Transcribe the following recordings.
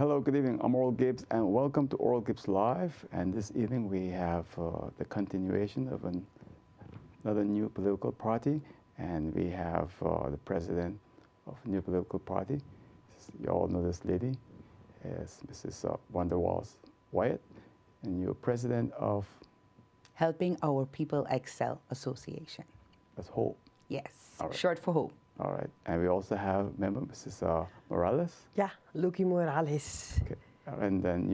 Hello, good evening. I'm Oral Gibbes, and welcome to Oral Gibbes Live. And this evening we have the continuation of another new political party, and we have the president of a new political party. You all know this lady, is Mrs. Waals-Wyatt, and you're president of Helping Our People Excel Association. That's HOPE. Yes, Right. short for HOPE. All right, and we also have member Mrs. Morales. Yeah, Loekie Morales. Okay, and then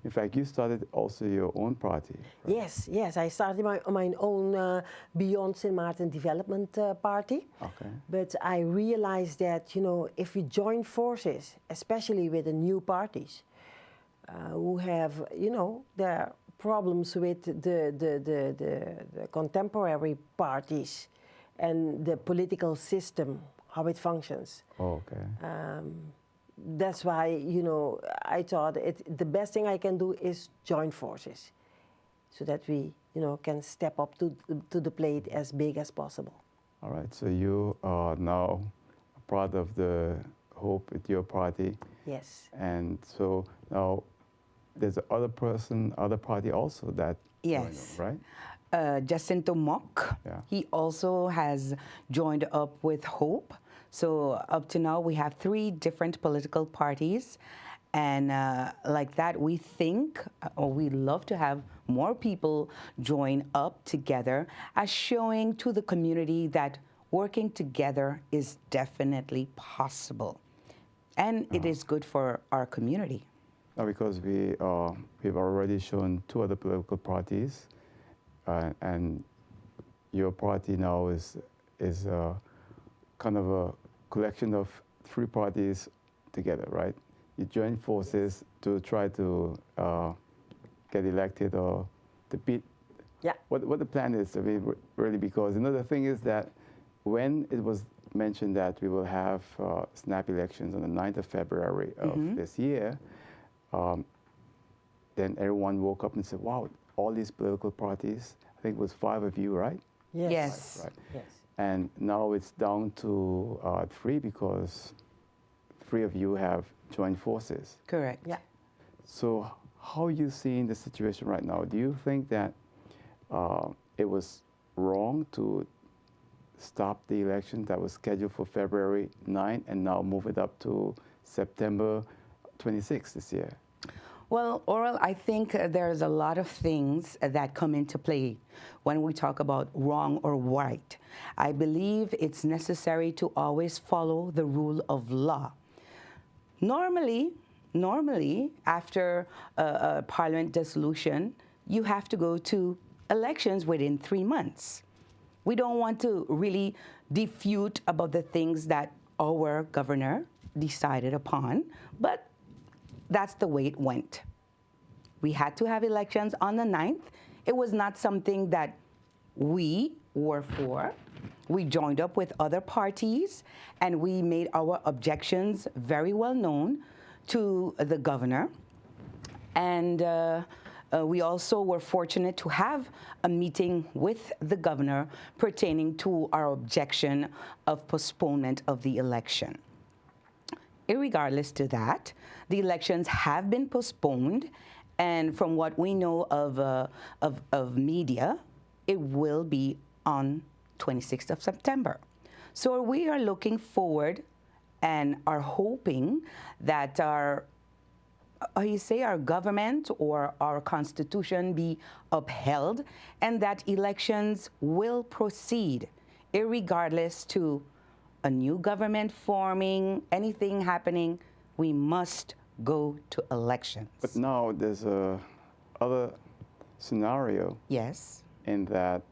in fact, you started also your own party. Right? Yes, I started my own Beyond St. Maarten Development Party. Okay. But I realized that, if we join forces, especially with the new parties, who have, their problems with the contemporary parties and the political system, how it functions. Oh, okay. That's why, I thought the best thing I can do is join forces so that we, can step up to the plate as big as possible. All right, so you are now a part of the HOPE with your party. Yes. And so now there's other party also that Yes. joined, right? Jacinto Mock, Yeah. he also has joined up with HOPE. So up to now, we have 3 different political parties. And like that, we think, or we love to have more people join up together as showing to the community that working together is definitely possible. And it is good for our community. Now, because we've already shown 2 other political parties, and your party now is kind of a collection of 3 parties together, right? You join forces to try to get elected or to beat. Yeah. What the plan is, I mean, really, because another thing is that when it was mentioned that we will have snap elections on the 9th of February of this year, then everyone woke up and said, wow, all these political parties, I think it was 5 of you, right? Yes. Right. Yes. And now it's down to 3 because 3 of you have joined forces. Correct. Yeah. So how are you seeing the situation right now? Do you think that it was wrong to stop the election that was scheduled for February 9 and now move it up to September 26 this year? Well, Oral, I think there's a lot of things that come into play when we talk about wrong or right. I believe it's necessary to always follow the rule of law. Normally, after a parliament dissolution, you have to go to elections within 3 months. We don't want to really defute about the things that our governor decided upon, but that's the way it went. We had to have elections on the 9th. It was not something that we were for. We joined up with other parties, and we made our objections very well known to the governor. And we also were fortunate to have a meeting with the governor pertaining to our objection of postponement of the election. Irregardless to that, the elections have been postponed, and from what we know of media, it will be on 26th of September. So we are looking forward and are hoping that our government or our constitution be upheld and that elections will proceed, irregardless to a new government forming, anything happening, we must go to elections. But now there's a other scenario. Yes. In that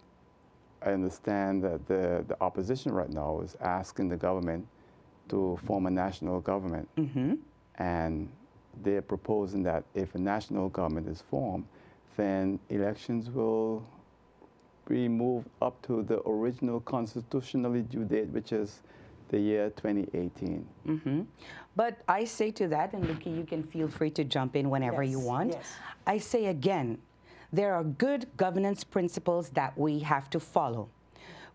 I understand that the opposition right now is asking the government to form a national government. And they're proposing that if a national government is formed, then elections will be moved up to the original constitutionally due date, which is the year 2018. But I say to that, and Loekie, you can feel free to jump in whenever you want. Yes. I say again, there are good governance principles that we have to follow.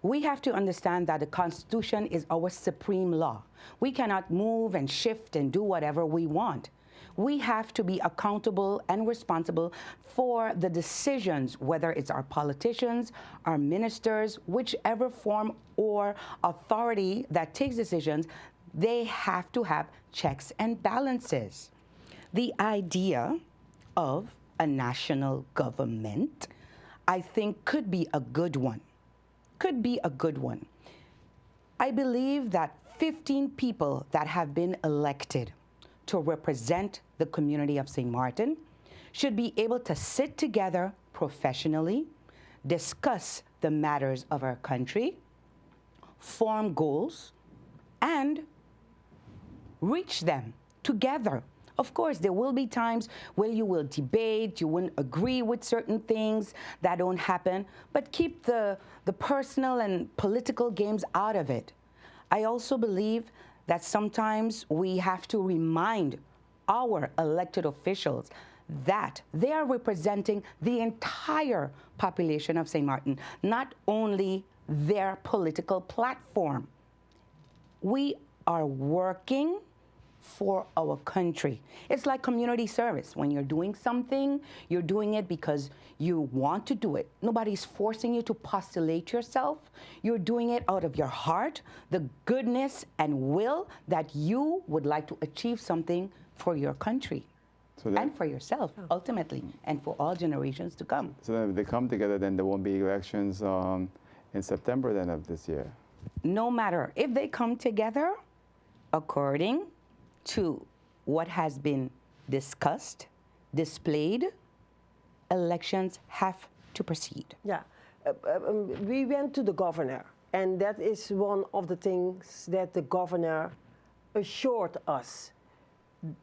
We have to understand that the Constitution is our supreme law. We cannot move and shift and do whatever we want. We have to be accountable and responsible for the decisions, whether it's our politicians, our ministers, whichever form or authority that takes decisions, they have to have checks and balances. The idea of a national government, I think, could be a good one. Could be a good one. I believe that 15 people that have been elected to represent the community of St. Martin should be able to sit together professionally, discuss the matters of our country, form goals, and reach them together. Of course, there will be times where you will debate, you wouldn't agree with certain things that don't happen, but keep the personal and political games out of it. I also believe that sometimes we have to remind our elected officials that they are representing the entire population of St. Martin, not only their political platform. We are working for our country. It's like community service. When you're doing something, you're doing it because you want to do it. Nobody's forcing you to postulate yourself. You're doing it out of your heart, the goodness and will that you would like to achieve something for your country and for yourself, ultimately, and for all generations to come. So then if they come together, then there won't be elections in September then of this year? No matter if they come together, according to what has been discussed, displayed, elections have to proceed. Yeah, we went to the governor, and that is one of the things that the governor assured us.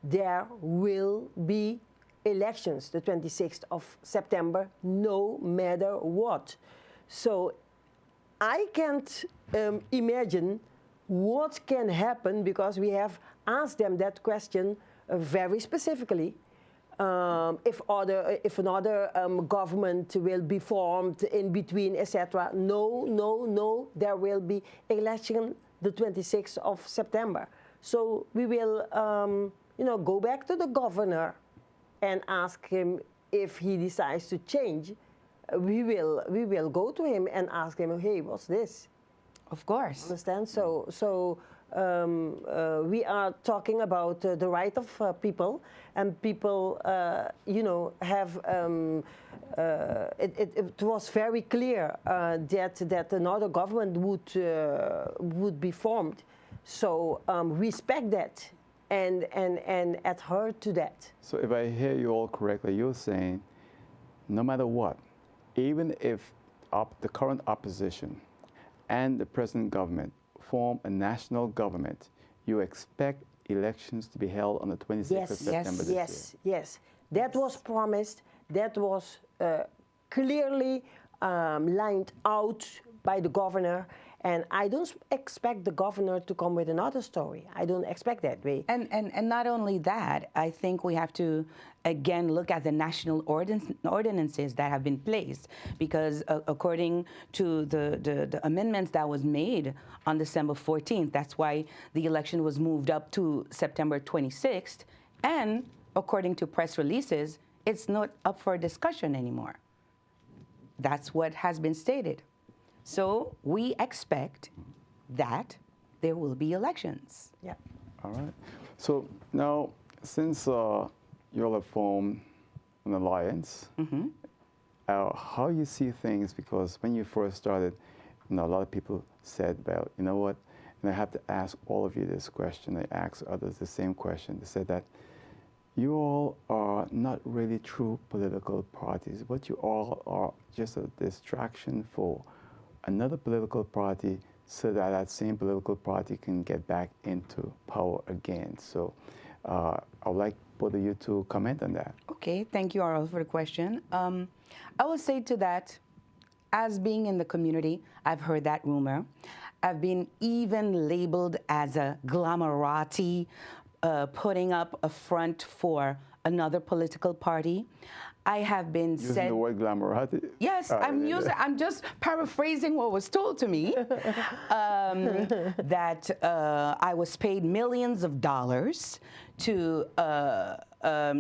There will be elections the 26th of September, no matter what. So I can't imagine what can happen, because we have asked them that question very specifically. If another government will be formed in between, etc. No, there will be election the 26th of September. So we will, go back to the governor and ask him if he decides to change. We will go to him and ask him, hey, what's this? Of course. Understand? So we are talking about the right of people, and people, have. It was very clear that another government would be formed. So respect that and adhere to that. So if I hear you all correctly, you're saying, no matter what, even if the current opposition and the present government form a national government, you expect elections to be held on the 26th of September this year? Yes. That was promised. That was clearly lined out by the governor. And I don't expect the governor to come with another story. I don't expect that way. And not only that, I think we have to, again, look at the national ordinances that have been placed, because according to the amendments that was made on December 14th, that's why the election was moved up to September 26th. And according to press releases, it's not up for discussion anymore. That's what has been stated. So we expect that there will be elections. Yeah. All right. So now, since you all have formed an alliance, how you see things, because when you first started, a lot of people said, well, you know what, and I have to ask all of you this question. I asked others the same question. They said that you all are not really true political parties, but you all are just a distraction for another political party, so that that same political party can get back into power again. So I would like both of you to comment on that. Okay, thank you, Arl, for the question. I will say to that, as being in the community, I've heard that rumor. I've been even labeled as a glamourati putting up a front for another political party. I have been Using the word glamourati? Yes, I'm just paraphrasing what was told to me, that I was paid millions of dollars to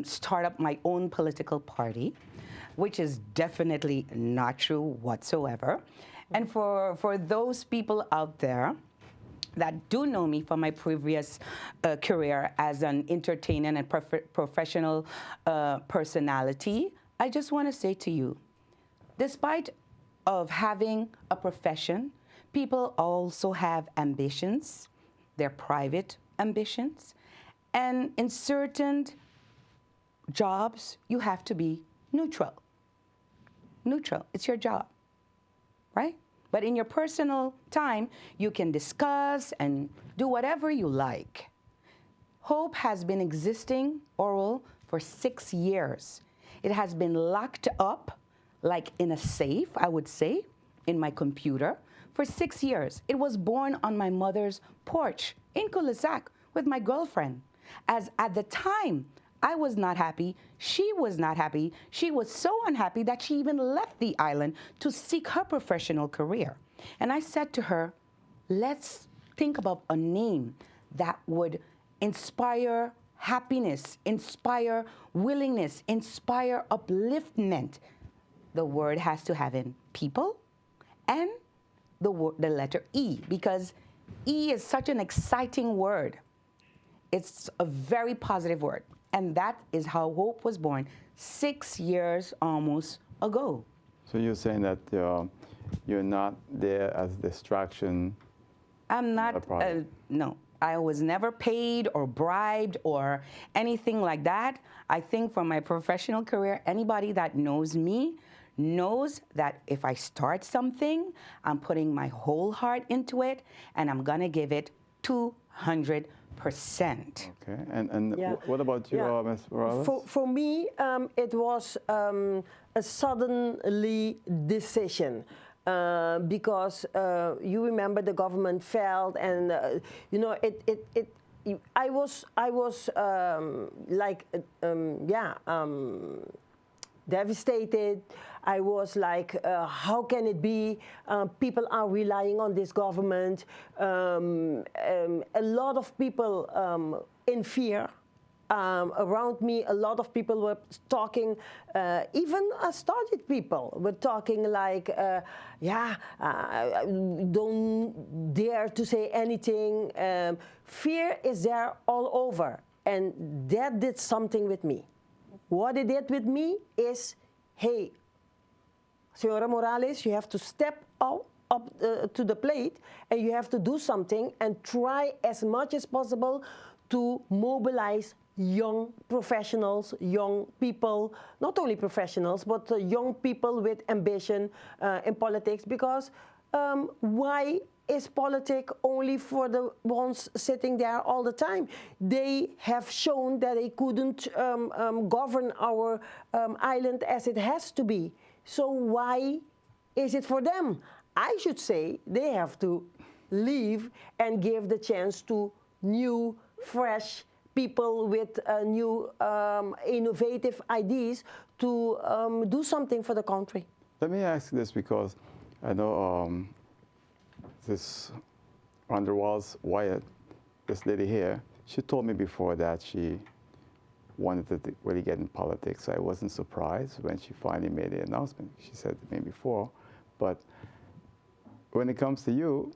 start up my own political party, which is definitely not true whatsoever. And for those people out there that do know me from my previous career as an entertainer and professional personality, I just want to say to you, despite of having a profession, people also have ambitions, their private ambitions, and in certain jobs, you have to be neutral. Neutral, it's your job, right? But in your personal time, you can discuss and do whatever you like. Hope has been existing, Oral, for 6 years. It has been locked up, like in a safe, I would say, in my computer, for 6 years. It was born on my mother's porch in Cul-de-sac with my girlfriend. As at the time, I was not happy. She was not happy. She was so unhappy that she even left the island to seek her professional career. And I said to her, let's think about a name that would inspire happiness, inspire willingness, inspire upliftment. The word has to have in people and the letter E, because E is such an exciting word. It's a very positive word. And that is how Hope was born 6 years almost ago. So you're saying that you're not there as a distraction? I'm not, no. I was never paid or bribed or anything like that. I think from my professional career, anybody that knows me knows that if I start something, I'm putting my whole heart into it and I'm gonna give it 200%. Okay, and Yeah. what about you, Yeah. Ms. Morales? For me, it was a suddenly decision. Because you remember the government failed, and you know I was devastated. I was like, how can it be? People are relying on this government. A lot of people in fear. Around me, a lot of people were talking, even started people were talking like, don't dare to say anything. Fear is there all over. And that did something with me. What it did with me is, hey, Senora Morales, you have to step up to the plate and you have to do something and try as much as possible to mobilize young professionals, young people, not only professionals, but young people with ambition in politics. Because why is politics only for the ones sitting there all the time? They have shown that they couldn't govern our island as it has to be. So why is it for them? I should say they have to leave and give the chance to new, fresh people with new innovative ideas to do something for the country. Let me ask this, because I know this under Waals-Wyatt, this lady here, she told me before that she wanted to really get in politics. So I wasn't surprised when she finally made the announcement. She said to me before, but when it comes to you,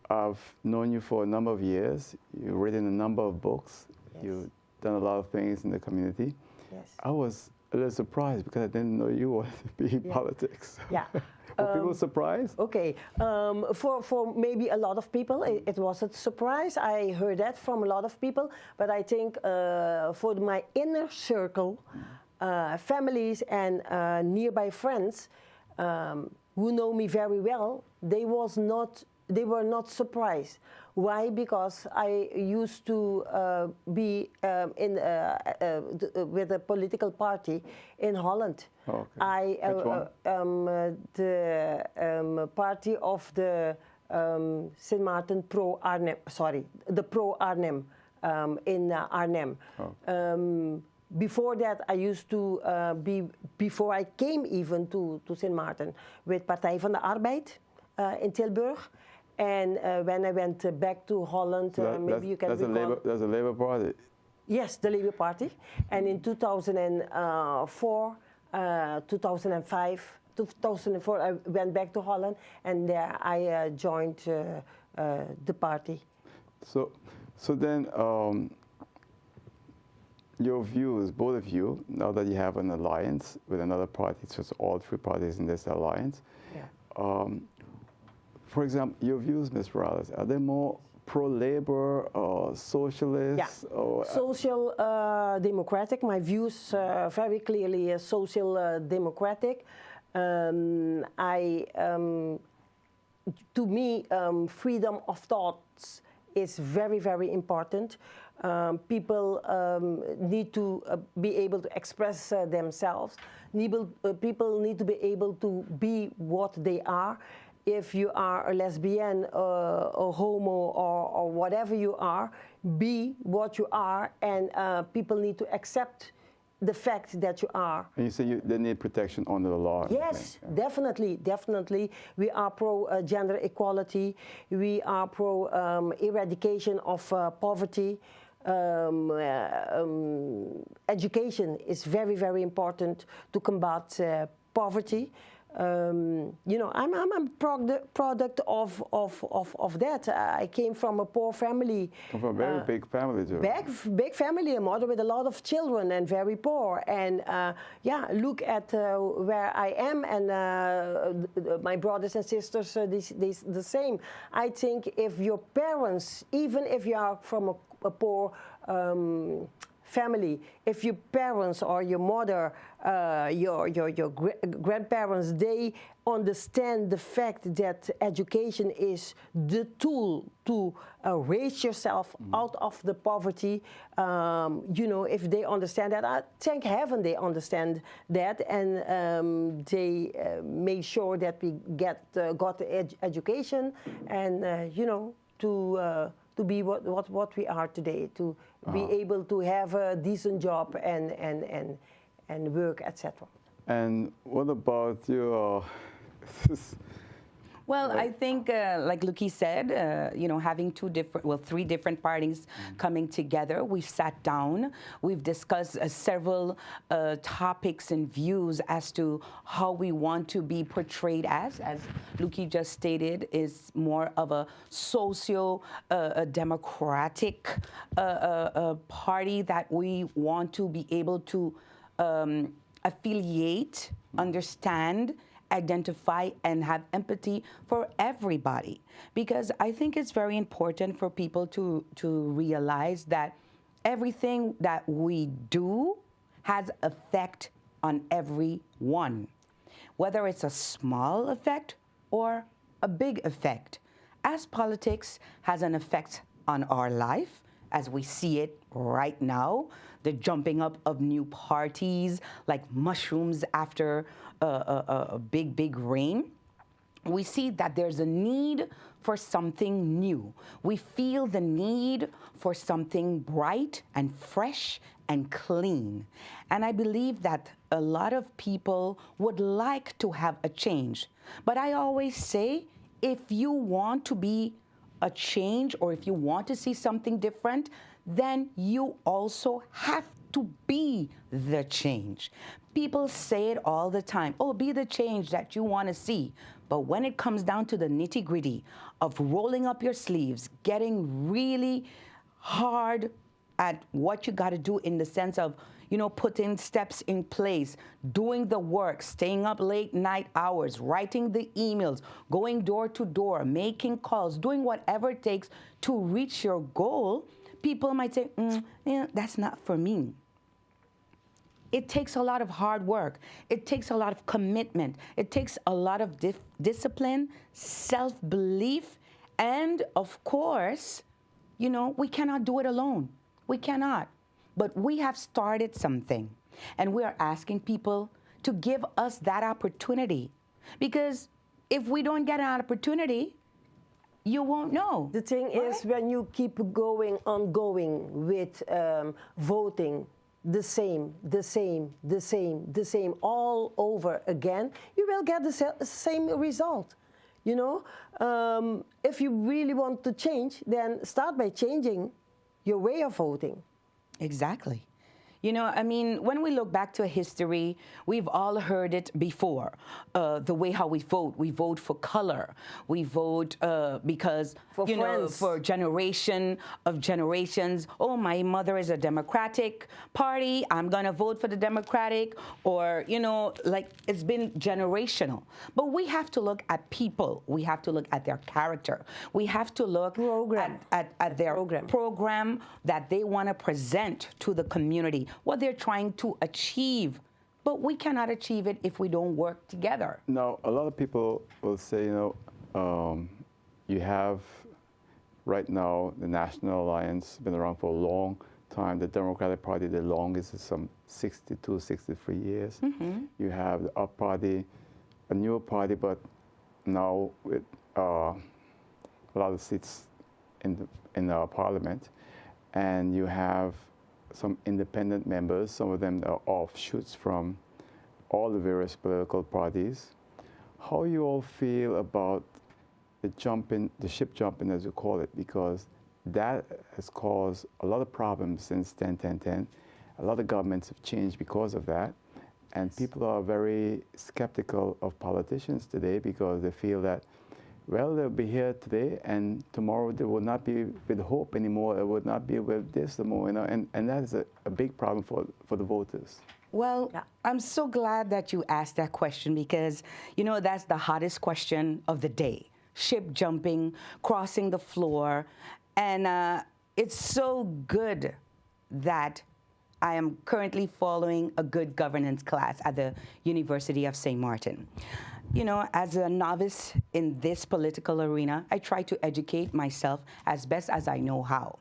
I've known you for a number of years. You've written a number of books. Yes. You've done a lot of things in the community. Yes. I was a little surprised because I didn't know you wanted to be in politics. Yeah. Were people surprised? Okay. For maybe a lot of people, it was a surprise. I heard that from a lot of people. But I think for my inner circle, families and nearby friends who know me very well, they were not surprised. Why? Because I used to be with a political party in Holland. Oh, okay. Which one? The party of the Sint Maarten Pro Arnhem. Sorry, the Pro Arnhem in Arnhem. Oh. Before that, I used to before I came even to Sint Maarten, with Partij van de Arbeid in Tilburg. And when I went back to Holland, So maybe you can recall. That's a Labour Party. Yes, the Labour Party. And in 2004, 2005, 2004, I went back to Holland, and there I joined the party. So then, your views, both of you, now that you have an alliance with another party, so it's all three parties in this alliance. Yeah. For example, your views, Ms. Morales, are they more pro-labor or socialist? Yeah. Or, Social democratic. My views very clearly social democratic. To me, freedom of thoughts is very, very important. People need to be able to express themselves. People need to be able to be what they are. If you are a lesbian, a homo, or whatever you are, be what you are, and people need to accept the fact that you are. and you say they need protection under the law. Yes, definitely, definitely. We are pro gender equality. We are pro eradication of poverty. Education is very, very important to combat poverty. You know, I'm a product of that. I came from a poor family. From a very big family, too. Big family, a mother with a lot of children and very poor. And yeah, look at where I am, and my brothers and sisters, the same. I think if your parents, even if you are from a poor family, if your parents or your mother, your grandparents, they understand the fact that education is the tool to raise yourself out of the poverty, you know, if they understand that, I thank heaven they understand that, and they made sure that we got the education, and you know, to be what we are today, to be able to have a decent job and work, etc. And what about your... Well, I think, like Loekie said, you know, having three different parties coming together, we've sat down, we've discussed several topics and views as to how we want to be portrayed as Loekie just stated, is more of a socio-democratic party that we want to be able to affiliate, understand, identify, and have empathy for everybody. Because I think it's very important for people to realize that everything that we do has effect on everyone, whether it's a small effect or a big effect. As politics has an effect on our life, as we see it right now, the jumping up of new parties like mushrooms after a big rain, we see that there's a need for something new. We feel the need for something bright and fresh and clean. And I believe that a lot of people would like to have a change. But I always say, if you want to be a change, or if you want to see something different, then you also have to be the change. People say it all the time, oh, be the change that you want to see. But when it comes down to the nitty-gritty of rolling up your sleeves, getting really hard at what you got to do in the sense of, you know, putting steps in place, doing the work, staying up late night hours, writing the emails, going door to door, making calls, doing whatever it takes to reach your goal, people might say, yeah, that's not for me. It takes a lot of hard work. It takes a lot of commitment. It takes a lot of discipline, self-belief, and of course, you know, we cannot do it alone. We cannot. But we have started something, and we are asking people to give us that opportunity. Because if we don't get an opportunity, you won't know. The thing is, when you keep ongoing with voting the same, all over again, you will get the same result. You know, if you really want to change, then start by changing your way of voting. Exactly. You know, I mean, when we look back to history, we've all heard it before. The way how we vote for color. We vote because, for you friends. know, for generation of generations. Oh, my mother is a Democratic Party. I'm going to vote for the Democratic. Or, you know, like it's been generational. But we have to look at people. We have to look at their character. We have to look at their program that they want to present to the community, what they're trying to achieve. But we cannot achieve it if we don't work together. Now, a lot of people will say, you know, you have right now the National Alliance, been around for a long time. The Democratic Party, the longest, is some 62, 63 years. Mm-hmm. You have the Up Party, a newer party, but now with a lot of seats in our parliament. And you have some independent members, some of them are offshoots from all the various political parties. How you all feel about the ship jumping, as you call it, because that has caused a lot of problems since 10-10-10. A lot of governments have changed because of that. And people are very skeptical of politicians today because they feel that, well, they'll be here today, and tomorrow they will not be with hope anymore. They would not be with this anymore, you know, and that is a big problem for the voters. Well, I'm so glad that you asked that question because, you know, that's the hottest question of the day. Ship jumping, crossing the floor, and it's so good that I am currently following a good governance class at the University of St. Martin. You know, as a novice in this political arena, I try to educate myself as best as I know how.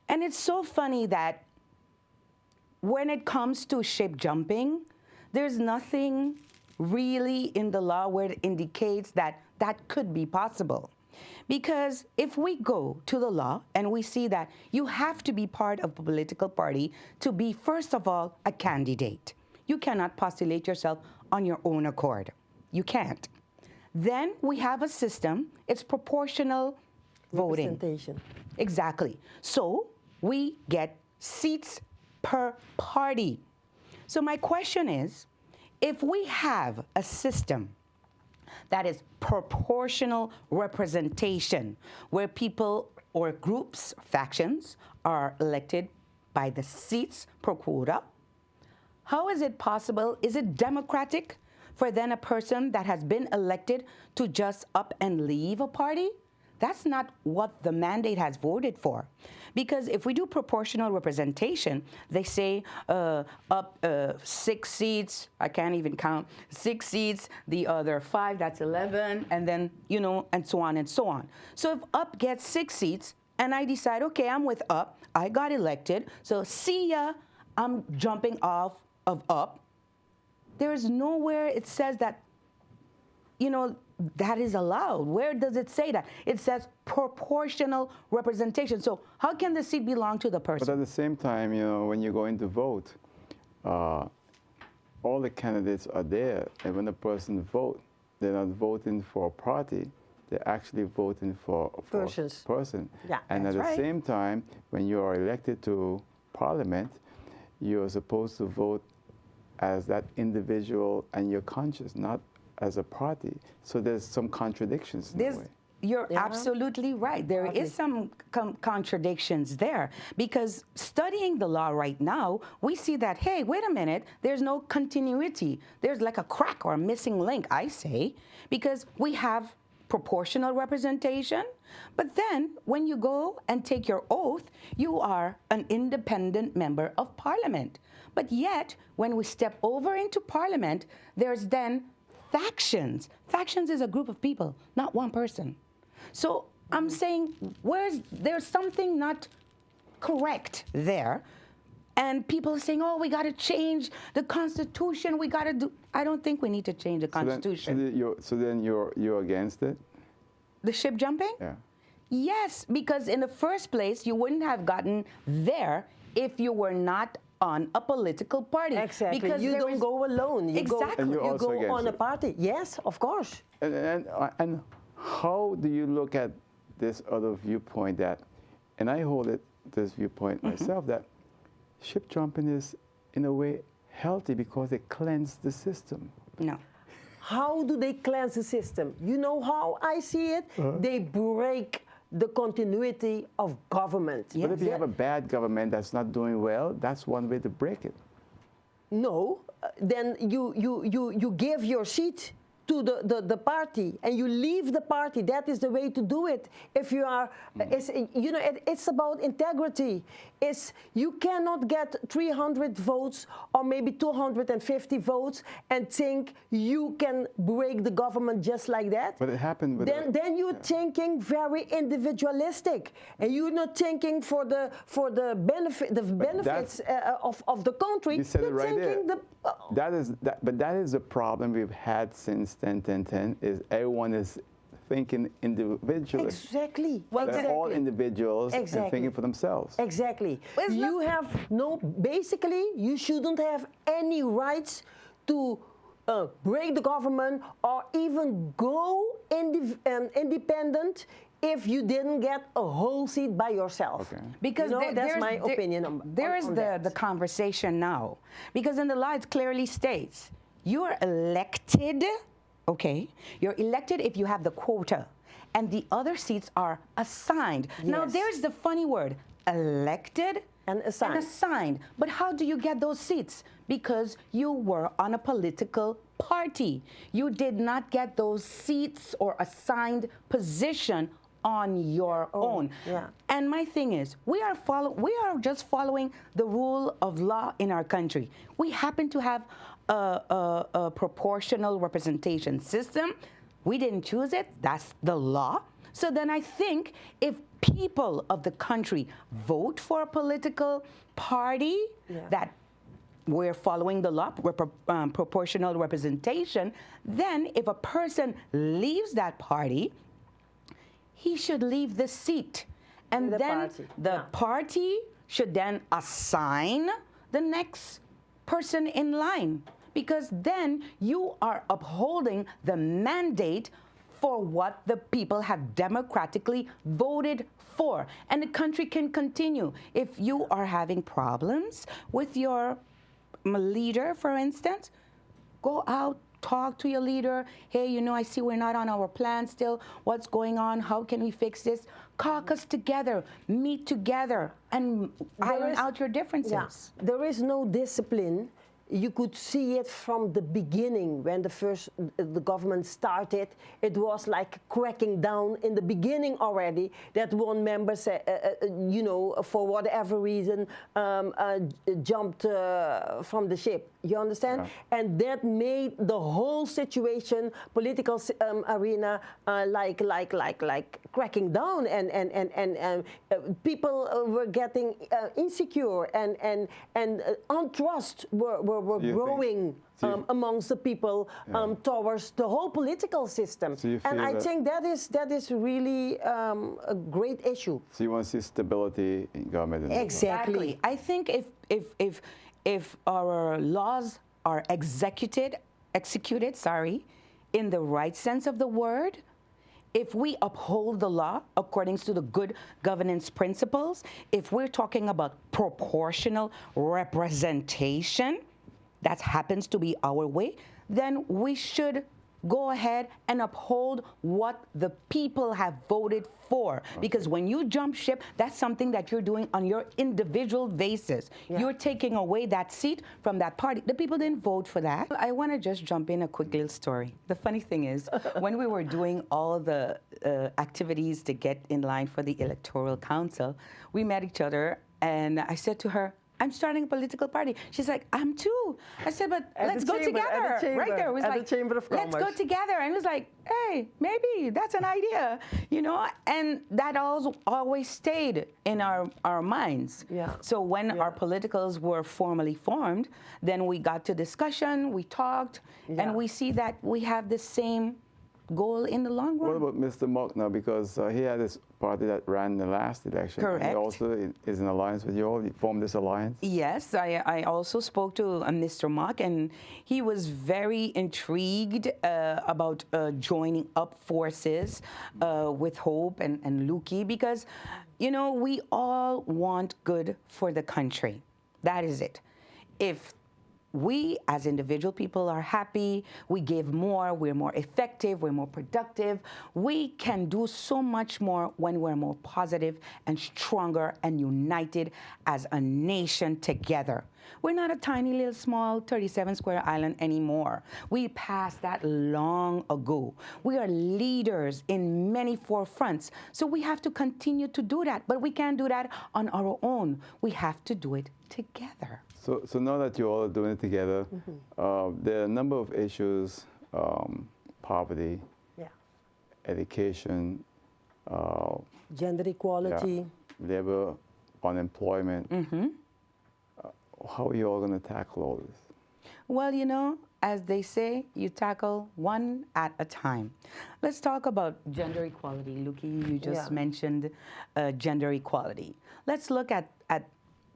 And it's so funny that when it comes to ship jumping, there's nothing really in the law where it indicates that that could be possible. Because if we go to the law and we see that you have to be part of a political party to be, first of all, a candidate. You cannot postulate yourself on your own accord. You can't. Then we have a system, it's proportional voting. Representation. Exactly. So we get seats per party. So my question is, if we have a system that is proportional representation, where people or groups, factions, are elected by the seats per quota, how is it possible? Is it democratic for then a person that has been elected to just up and leave a party? That's not what the mandate has voted for. Because if we do proportional representation, they say up 6 seats, I can't even count, 6 seats, the other 5, that's 11, and then, you know, and so on and so on. So if up gets 6 seats, and I decide, okay, I'm with up, I got elected, so see ya, I'm jumping off of up, there is nowhere it says that, you know, that is allowed. Where does it say that? It says proportional representation. So how can the seat belong to the person? But at the same time, you know, when you're going to vote, all the candidates are there. And when a person votes, they're not voting for a party. They're actually voting for a person. Yeah, and at the same time, when you are elected to parliament, you're supposed to vote as that individual and your conscience, not as a party. So there's some contradictions in that way. You're absolutely right. There is some contradictions there because studying the law right now, we see that, hey, wait a minute, there's no continuity. There's like a crack or a missing link, I say, because we have proportional representation, but then when you go and take your oath, you are an independent member of parliament. But yet, when we step over into parliament, there's then factions. Factions is a group of people, not one person. So I'm saying there's something not correct there. And people are saying, oh, we got to change the Constitution. We got to do. I don't think we need to change the Constitution. So then you're against it? The ship jumping? Yeah. Yes, because in the first place, you wouldn't have gotten there if you were not on a political party. Exactly. Because you don't go alone. You Exactly. And you're you also go against on a it. party. Yes, of course. And how do you look at this other viewpoint that, and I hold it, this viewpoint myself, that ship jumping is, in a way, healthy because it cleanses the system. No. How do they cleanse the system? You know how I see it? They break the continuity of government. But if you have a bad government that's not doing well, that's one way to break it. No, then you give your seat to the party and you leave the party. That is the way to do it. If you are, it's about integrity. You cannot get 300 votes or maybe 250 votes and think you can break the government just like that. But it happened with Then you're thinking very individualistic, and you're not thinking for the benefits of the country. You said it You're right there. thinking But that is the problem we've had since 10-10-10, is everyone is thinking individually. Exactly. They're all individuals and Exactly. thinking for themselves. Exactly. Well, You have basically, you shouldn't have any rights to break the government or even go independent if you didn't get a whole seat by yourself. Okay. Because that's my opinion on there is that. the conversation now. Because in the law it clearly states you are elected, okay? You're elected if you have the quota, and the other seats are assigned. Now Yes. there's the funny word, elected And assigned. But how do you get those seats? Because you were on a political party. You did not get those seats or assigned position on your own. yeah. And my thing is, we are just following the rule of law in our country. We happen to have a proportional representation system. We didn't choose it. That's the law. So then I think if people of the country vote for a political party that we're following the law, proportional representation, then if a person leaves that party, he should leave the seat. And The then party, the party should then assign the next person in line, because then you are upholding the mandate for what the people have democratically voted for. And the country can continue. If you are having problems with your leader, for instance, go out, talk to your leader. Hey, I see we're not on our plan still. What's going on? How can we fix this? Caucus together, meet together, and iron out your differences. Yeah, there is no discipline. You could see it from the beginning when the government started. It was like cracking down in the beginning already. That one member said, for whatever reason, jumped from the ship. You understand? Yeah. And that made the whole situation, political arena, like cracking down, and people were getting insecure, and untrust were growing amongst the people towards the whole political system. So you and feel I think that is really a great issue. So you want to see stability in government. Exactly. I think if our laws are executed, in the right sense of the word, if we uphold the law according to the good governance principles, if we're talking about proportional representation, that happens to be our way, then we should go ahead and uphold what the people have voted for. Okay. Because when you jump ship, that's something that you're doing on your individual basis. Yeah. You're taking away that seat from that party. The people didn't vote for that. I want to just jump in a quick little story. The funny thing is, when we were doing all the activities to get in line for the Electoral Council, we met each other, and I said to her, I'm starting a political party. She's like, I'm too. I said, but let's go together. Right there. It was like, the Chamber of Commerce. Let's go together. And it was like, hey, maybe that's an idea, And that always stayed in our minds. Yeah. So when our politicals were formally formed, then we got to discussion, we talked, and we see that we have the same goal in the long run. What about Mr. Mock now? Because he had this party that ran the last election. Correct. And he also is in alliance with you all. He formed this alliance. Yes, I also spoke to Mr. Mock, and he was very intrigued about joining up forces with Hope and Loekie, because, you know, we all want good for the country. That is it. If we as individual people are happy, we give more, we're more effective, we're more productive, we can do so much more when we're more positive and stronger and united as a nation together. We're not a tiny little small 37 square island anymore. We passed that long ago. We are leaders in many forefronts, so we have to continue to do that, but we can't do that on our own. We have to do it together. So now that you all are doing it together, there are a number of issues, poverty, education, gender equality, labor, unemployment. How are you all going to tackle all this? Well, you know, as they say, you tackle one at a time. Let's talk about gender equality. Loekie, you just mentioned gender equality. Let's look at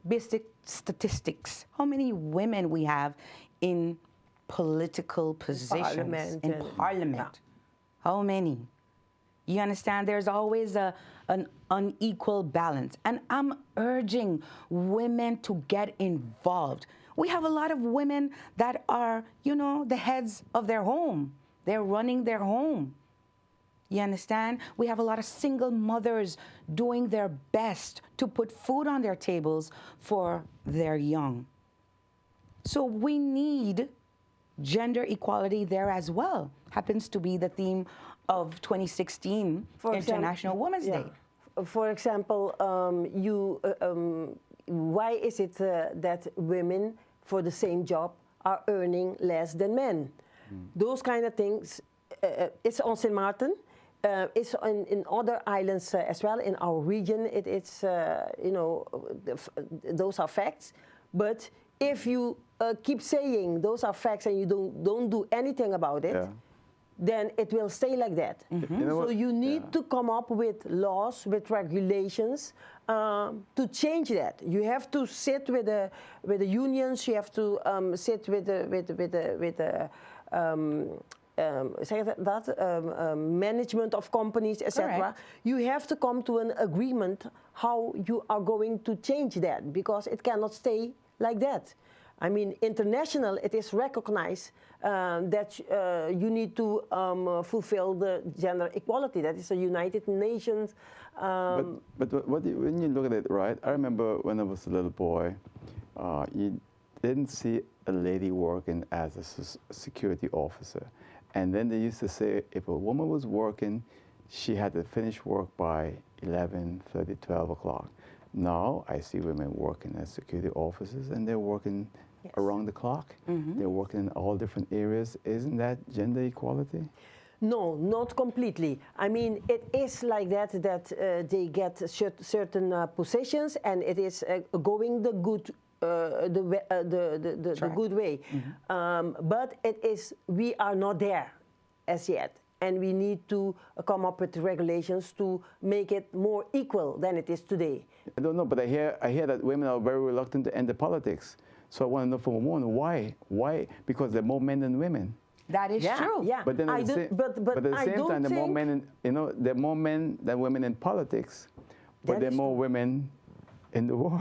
basic statistics. How many women we have in political positions in parliament? How many? You understand? There's always an unequal balance. And I'm urging women to get involved. We have a lot of women that are, you know, the heads of their home. They're running their home. You understand? We have a lot of single mothers doing their best to put food on their tables for their young. So we need gender equality there as well. Happens to be the theme of 2016 International Women's Day. For example, why is it that women for the same job are earning less than men? Those kind of things. It's on St. Martin. It's in other islands as well in our region. It's you know, those are facts. But if you keep saying those are facts and you don't do anything about it, then it will stay like that. You know so you need to come up with laws, with regulations to change that. You have to sit with the unions. You have to sit with the management of companies, etc. You have to come to an agreement how you are going to change that, because it cannot stay like that. I mean, international, it is recognized that you need to fulfill the gender equality. That is the United Nations. But when you look at it, right, I remember when I was a little boy, you didn't see a lady working as a security officer. And then they used to say if a woman was working, she had to finish work by 11:30, 12 o'clock. Now I see women working as security officers, and they're working around the clock. They're working in all different areas. Isn't that gender equality? No, not completely. I mean, it is like that they get certain positions, and it is going the good. The good way, but it is, we are not there as yet, and we need to come up with regulations to make it more equal than it is today. I don't know, but I hear that women are very reluctant to enter politics. So I want to know from a woman why? Why? Because there are more men than women. That is true. Yeah. But then at the same time, there are more men there are more men than women in politics, but there are more women in the war.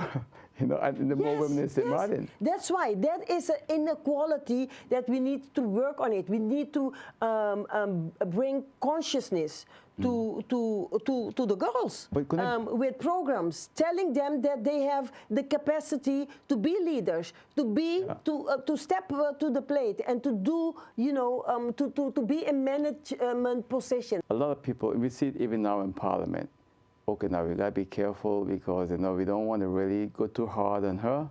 And the more women in St. Martin. That's why. That is an inequality that we need to work on it. We need to bring consciousness to the girls with programs, telling them that they have the capacity to be leaders, to step to the plate and to do, to be in management position. A lot of people, we see it even now in Parliament. Okay, now we gotta be careful because we don't want to really go too hard on her,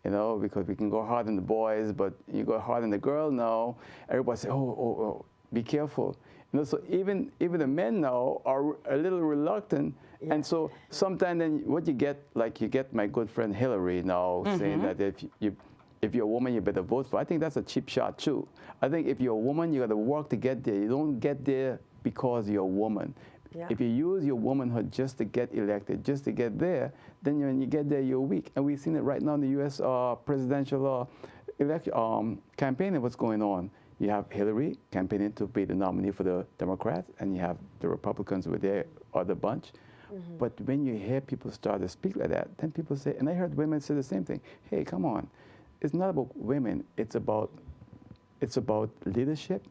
because we can go hard on the boys, but you go hard on the girl now. Everybody say, oh, be careful. So even the men now are a little reluctant, and so sometimes then what you get, like you get my good friend Hillary now saying that if if you're a woman, you better vote for. I think that's a cheap shot too. I think if you're a woman, you got to work to get there. You don't get there because you're a woman. Yeah. If you use your womanhood just to get elected, just to get there, then when you get there, you're weak. And we've seen it right now in the U.S. Presidential campaigning. What's going on? You have Hillary campaigning to be the nominee for the Democrats, and you have the Republicans with their other bunch. Mm-hmm. But when you hear people start to speak like that, then people say, and I heard women say the same thing. Hey, come on, it's not about women. It's about leadership.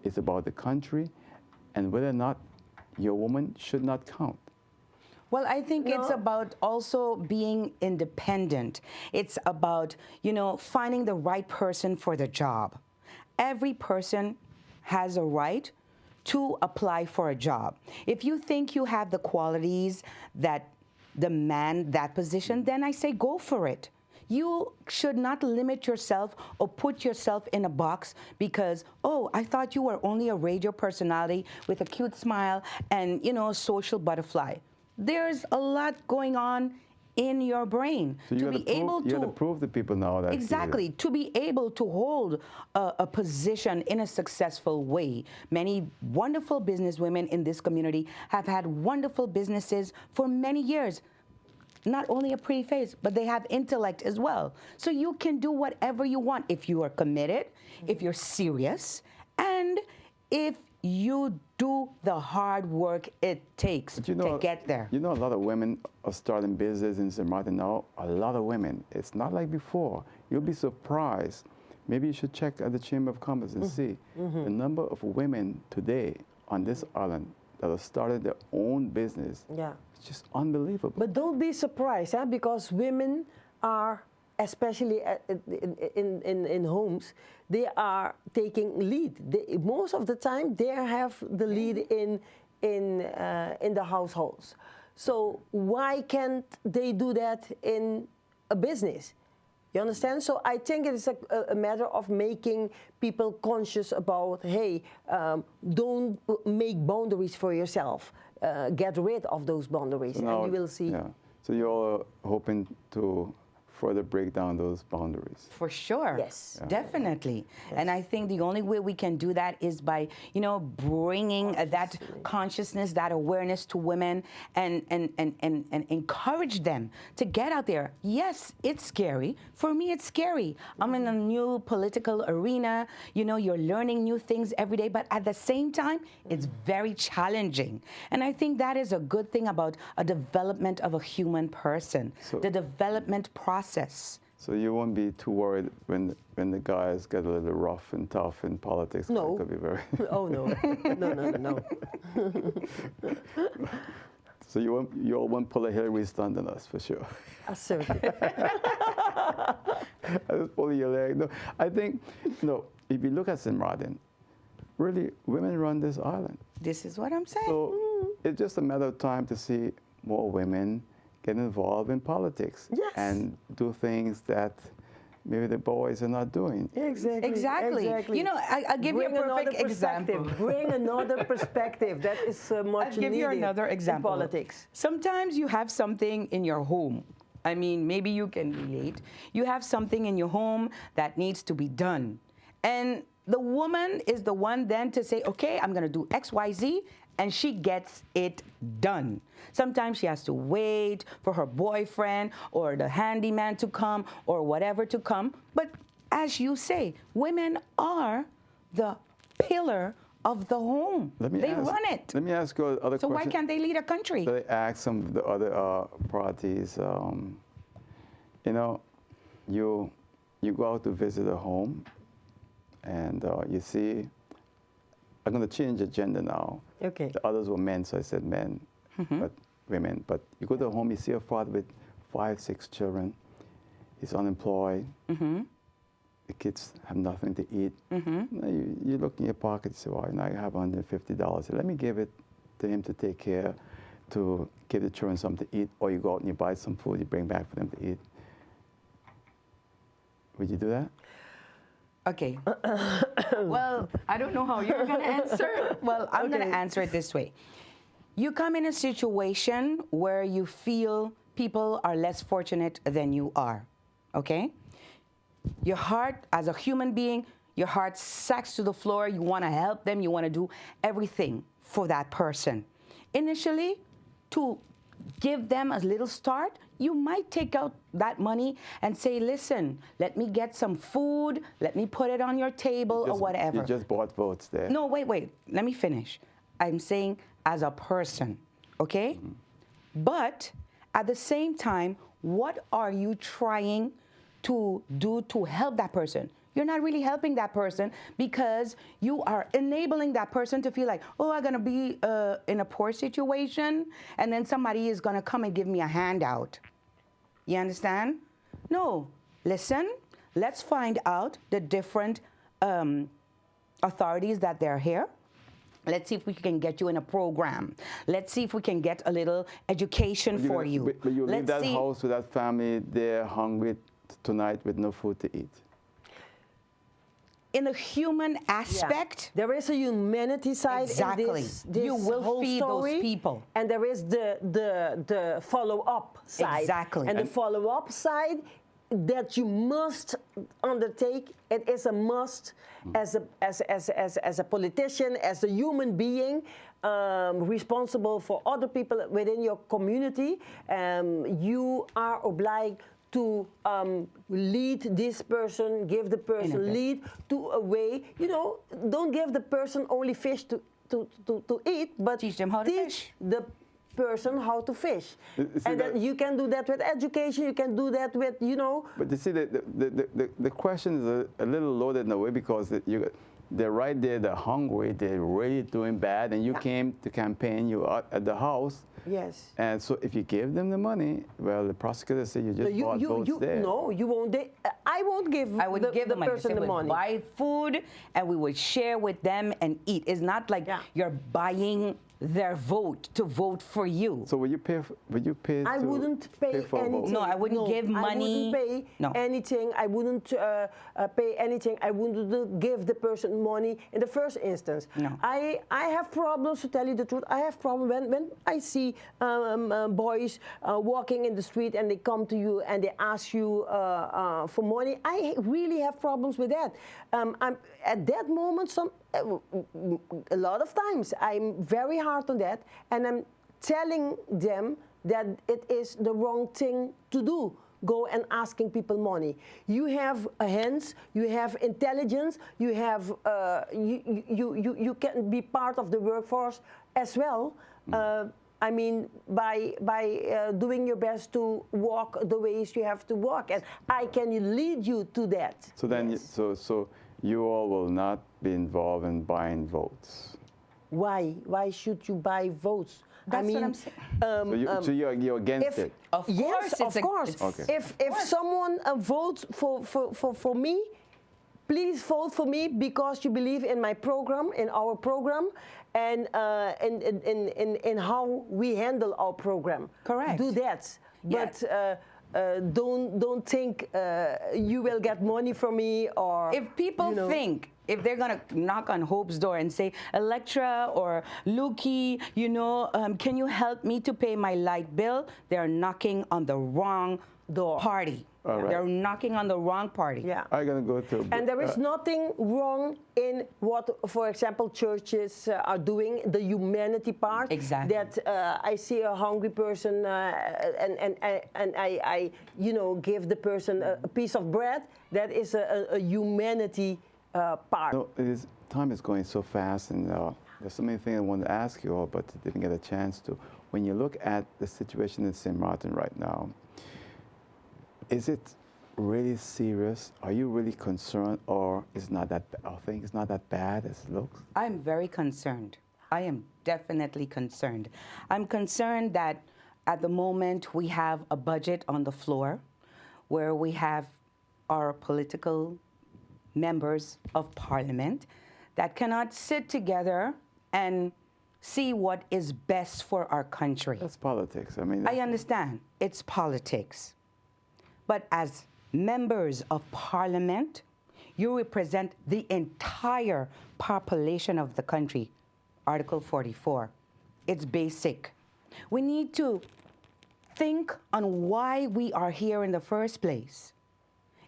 It's about the country, and whether or not your woman should not count. Well, I think it's about also being independent. It's about, finding the right person for the job. Every person has a right to apply for a job. If you think you have the qualities that demand that position, then I say go for it. You should not limit yourself or put yourself in a box because, I thought you were only a radio personality with a cute smile and, a social butterfly. There's a lot going on in your brain so you got to prove to people now that exactly to be able to hold a position in a successful way. Many wonderful businesswomen in this community have had wonderful businesses for many years. Not only a pretty face, but they have intellect as well. So you can do whatever you want if you are committed, if you're serious, and if you do the hard work it takes to get there. A lot of women are starting business in St. Martin now. A lot of women. It's not like before. You'll be surprised. Maybe you should check at the Chamber of Commerce and see the number of women today on this island that have started their own business. Yeah. It's just unbelievable. But don't be surprised, because women are, especially in homes, they are taking lead. Most of the time, they have the lead in the households. So why can't they do that in a business? You understand? So I think it is a matter of making people conscious about, hey, don't make boundaries for yourself. Get rid of those boundaries, and you will see. Yeah. So you're hoping to further break down those boundaries. For sure. Yes. Yeah. Definitely. Yes. And I think the only way we can do that is by, bringing that consciousness, that awareness to women and encourage them to get out there. Yes, it's scary. For me, it's scary. I'm in a new political arena. You're learning new things every day, but at the same time, it's very challenging. And I think that is a good thing about a development of a human person, the development process. So you won't be too worried when the guys get a little rough and tough in politics. No. It could be very. Oh no, no. So you all won't pull a Hillary stunt on us for sure. Absolutely. I just pull your leg. No, I think if you look at St. Martin, really women run this island. This is what I'm saying. So it's just a matter of time to see more women get involved in politics and do things that maybe the boys are not doing. Exactly. I'll give you a perfect example. Bring another perspective. That is much I'll give you another example. In politics. Sometimes you have something in your home. I mean, maybe you can relate. You have something in your home that needs to be done. And the woman is the one then to say, okay, I'm going to do X, Y, Z, and she gets it done. Sometimes she has to wait for her boyfriend or the handyman to come or whatever to come. But as you say, women are the pillar of the home. They run it. Let me ask you another question. So why can't they lead a country? Let me ask some of the other parties. You go out to visit a home, and you see. I'm going to change the gender now. Okay. The others were men, so I said men, but women. But you go to a home, you see a father with 5, 6 children. He's unemployed. The kids have nothing to eat. Now you look in your pocket and say, well, now you have $150. Let me give it to him to take care, to give the children something to eat. Or you go out and you buy some food, you bring back for them to eat. Would you do that? Okay. Well, I don't know how you're going to answer. Well, I'm going to answer it this way. You come in a situation where you feel people are less fortunate than you are, okay? Your heart, as a human being, your heart sacks to the floor. You want to help them. You want to do everything for that person. Initially, to give them a little start, you might take out that money and say, listen, let me get some food, let me put it on your table or whatever. You just bought votes there. No, wait, let me finish. I'm saying as a person, okay? But at the same time, what are you trying to do to help that person? You're not really helping that person because you are enabling that person to feel like, oh, I'm going to be in a poor situation, and then somebody is going to come and give me a handout. You understand? No. Listen, let's find out the different authorities that they're here. Let's see if we can get you in a program. Let's see if we can get a little education for you. But you leave that house with that family, they're hungry tonight with no food to eat. In a human aspect, there is a humanity side exactly. in this you will whole feed story, those people, and there is the follow-up side. Exactly. And the follow-up side that you must undertake. It is a must as a politician, as a human being. Responsible for other people within your community, you are obliged to lead this person, give the person lead to a way. You know, don't give the person only fish to eat, but teach them how to fish. The person how to fish. And then you can do that with education, you can do that with, you know. But you see, the question is a little loaded in a way because they're right there, they're hungry, they're really doing bad, and you came to campaign, you are at the house. Yes. And so if you give them the money, well, the prosecutor said you just bought votes there. No, you won't. I won't give. I would give the money. person the money. Buy food, and we would share with them and eat. It's not like you're buying their vote to vote for you. So will you pay? I wouldn't pay for anything. vote? No, I wouldn't give money. I wouldn't pay anything. I wouldn't pay anything. I wouldn't give the person money in the first instance. No. I have problems, to tell you the truth. I have problems when I see boys walking in the street and they come to you and they ask you for money. I really have problems with that. I'm at that moment. A lot of times I'm very hard on that, and I'm telling them that it is the wrong thing to do. Go and asking people money. You have hands, you have intelligence, you have you can be part of the workforce as well. I mean, by doing your best to walk the ways you have to walk, and I can lead you to that. So then, yes. so you all will not be involved in buying votes. Why? Why should you buy votes? That's what I'm saying. So you're against it? Of course, yes, of course. Okay. If someone votes for me, please vote for me because you believe in my program, in our program, and in how we handle our program. Correct. Do that, but. Don't think you will get money from me, or if people think, if they're gonna knock on Hope's door and say, Electra or Loekie, can you help me to pay my light bill? They're knocking on the wrong party. Right. They're knocking on the wrong party. Yeah. I'm gonna go to. And there is nothing wrong in what, for example, churches are doing, the humanity part. Exactly. That I see a hungry person and I give the person a piece of bread. That is a humanity part. No, time is going so fast, and there's so many things I wanted to ask you all, but didn't get a chance to. When you look at the situation in St. Martin right now, is it really serious? Are you really concerned, or is not that? I think it's not that bad as it looks. I'm very concerned. I am definitely concerned. I'm concerned that at the moment we have a budget on the floor where we have our political members of parliament that cannot sit together and see what is best for our country. That's politics. I mean, I understand. It's politics. But as members of parliament, you represent the entire population of the country. Article 44. It's basic. We need to think on why we are here in the first place.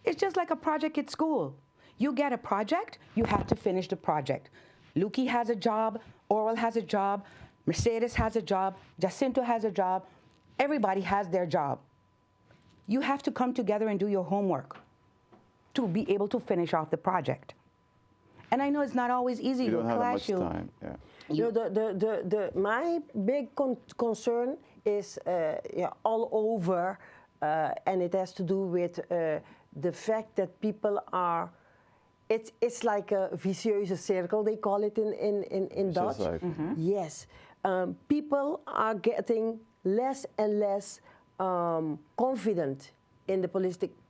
It's just like a project at school. You get a project, you have to finish the project. Loekie has a job, Oral has a job, Mercedes has a job, Jacinto has a job. Everybody has their job. You have to come together and do your homework to be able to finish off the project. And I know it's not always easy You to don't have that clash much time. Yeah. You know, my big concern is all over, and it has to do with the fact that people are. It's like a vicious circle, they call it in Dutch. Cycle. Yes, people are getting less and less confident in the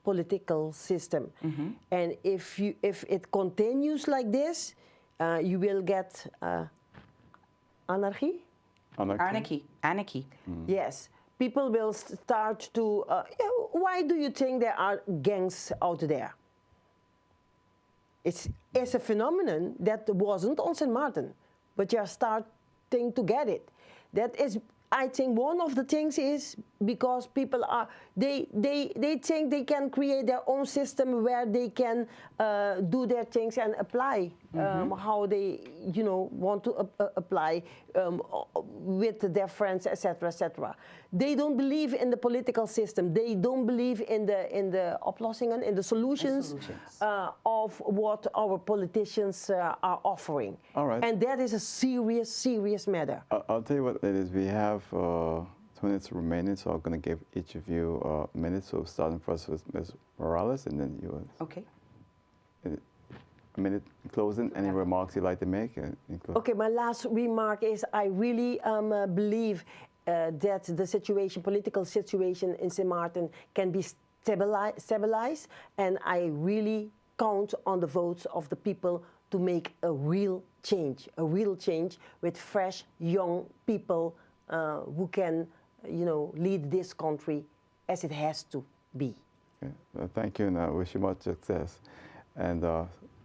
political system, and if it continues like this, you will get anarchy. Anarchy. Yes, people will start to. Why do you think there are gangs out there? It's a phenomenon that wasn't on St. Martin, but you're starting to get it. That is, I think, one of the things is because people are they think they can create their own system where they can do their things and apply how they want to apply with their friends, etc., etc. They don't believe in the political system. They don't believe in the oplossingen, in the solutions of what our politicians are offering. All right. And that is a serious matter. I'll tell you what it is. We have 2 minutes remaining, so I'm going to give each of you a minute. So starting first with Ms. Morales, and then you. Okay. A minute closing. Any remarks you'd like to make? Okay, my last remark is I really believe that the political situation in St. Martin can be stabilized, and I really count on the votes of the people to make a real change with fresh, young people who can, lead this country as it has to be. Okay. Thank you, and I wish you much success. And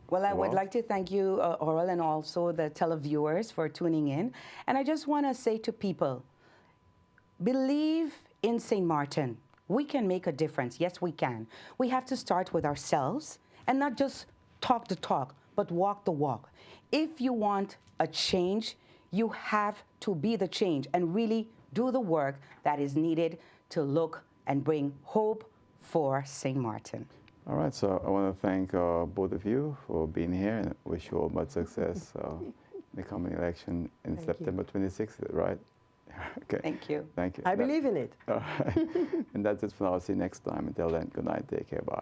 well, I would like to thank you, Oral, and also the televiewers for tuning in. And I just want to say to people, believe in St. Martin. We can make a difference. Yes, we can. We have to start with ourselves and not just talk the talk, but walk the walk. If you want a change, you have to be the change and really do the work that is needed to look and bring hope for St. Martin. all right, so I want to thank both of you for being here, and wish you all much success in the coming election in September 26th, right? Okay. Thank you. Thank you. I believe in it. All right. And that's it for now. I'll see you next time. Until then, good night. Take care. Bye.